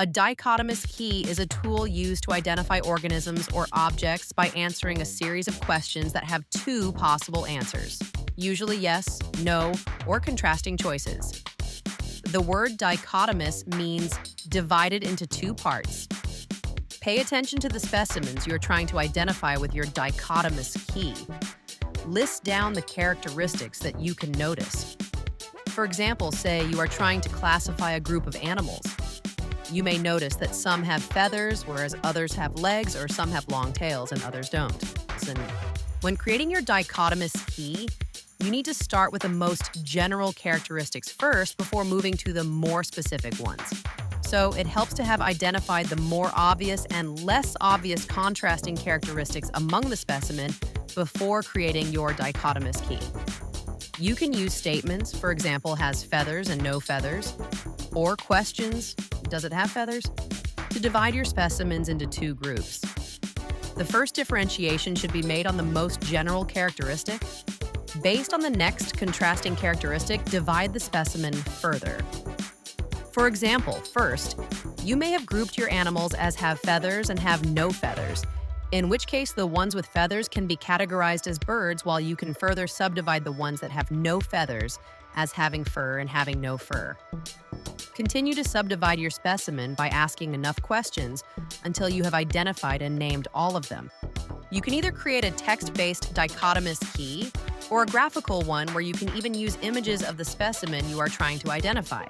A dichotomous key is a tool used to identify organisms or objects by answering a series of questions that have two possible answers, usually yes, no, or contrasting choices. The word dichotomous means divided into two parts. Pay attention to the specimens you're trying to identify with your dichotomous key. List down the characteristics that you can notice. For example, say you are trying to classify a group of animals. You may notice that some have feathers, whereas others have legs, or some have long tails and others don't. Listen, when creating your dichotomous key, you need to start with the most general characteristics first before moving to the more specific ones. So it helps to have identified the more obvious and less obvious contrasting characteristics among the specimen before creating your dichotomous key. You can use statements, for example, has feathers and no feathers, or questions, does it have feathers, to divide your specimens into two groups. The first differentiation should be made on the most general characteristic. Based on the next contrasting characteristic, divide the specimen further. For example, first, you may have grouped your animals as have feathers and have no feathers, in which case the ones with feathers can be categorized as birds, while you can further subdivide the ones that have no feathers as having fur and having no fur. Continue to subdivide your specimen by asking enough questions until you have identified and named all of them. You can either create a text-based dichotomous key or a graphical one where you can even use images of the specimen you are trying to identify.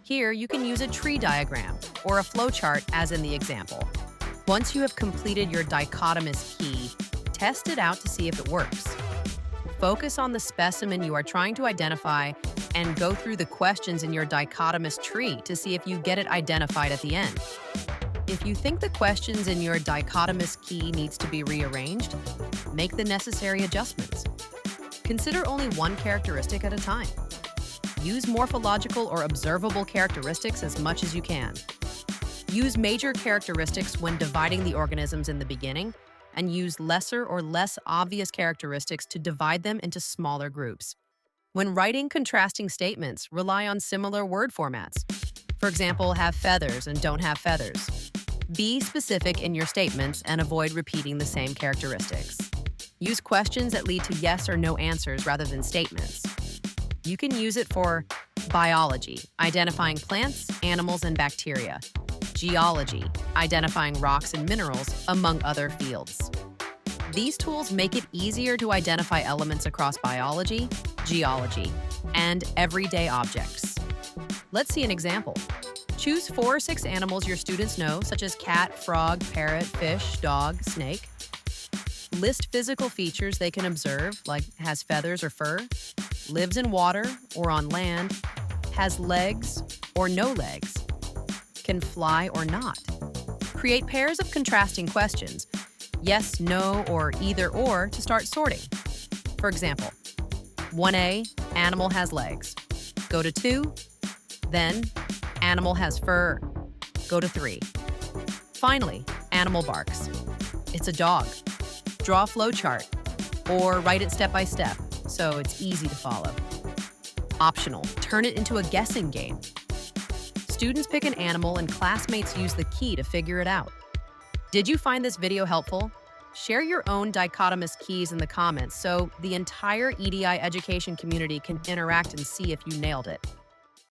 Here, you can use a tree diagram or a flowchart as in the example. Once you have completed your dichotomous key, test it out to see if it works. Focus on the specimen you are trying to identify and go through the questions in your dichotomous tree to see if you get it identified at the end. If you think the questions in your dichotomous key needs to be rearranged, make the necessary adjustments. Consider only one characteristic at a time. Use morphological or observable characteristics as much as you can. Use major characteristics when dividing the organisms in the beginning, and use lesser or less obvious characteristics to divide them into smaller groups. When writing contrasting statements, rely on similar word formats. For example, have feathers and don't have feathers. Be specific in your statements and avoid repeating the same characteristics. Use questions that lead to yes or no answers rather than statements. You can use it for biology, identifying plants, animals, and bacteria. Geology, identifying rocks and minerals, among other fields. These tools make it easier to identify elements across biology, geology, and everyday objects. Let's see an example. Choose 4 or 6 animals your students know, such as cat, frog, parrot, fish, dog, snake. List physical features they can observe, like has feathers or fur, lives in water or on land, has legs or no legs, can fly or not. Create pairs of contrasting questions, yes, no, or either or, to start sorting. For example, 1A, animal has legs. Go to 2, then animal has fur. Go to 3. Finally, animal barks. It's a dog. Draw a flowchart or write it step by step so it's easy to follow. Optional, turn it into a guessing game. Students pick an animal and classmates use the key to figure it out. Did you find this video helpful? Share your own dichotomous keys in the comments so the entire EDI education community can interact and see if you nailed it.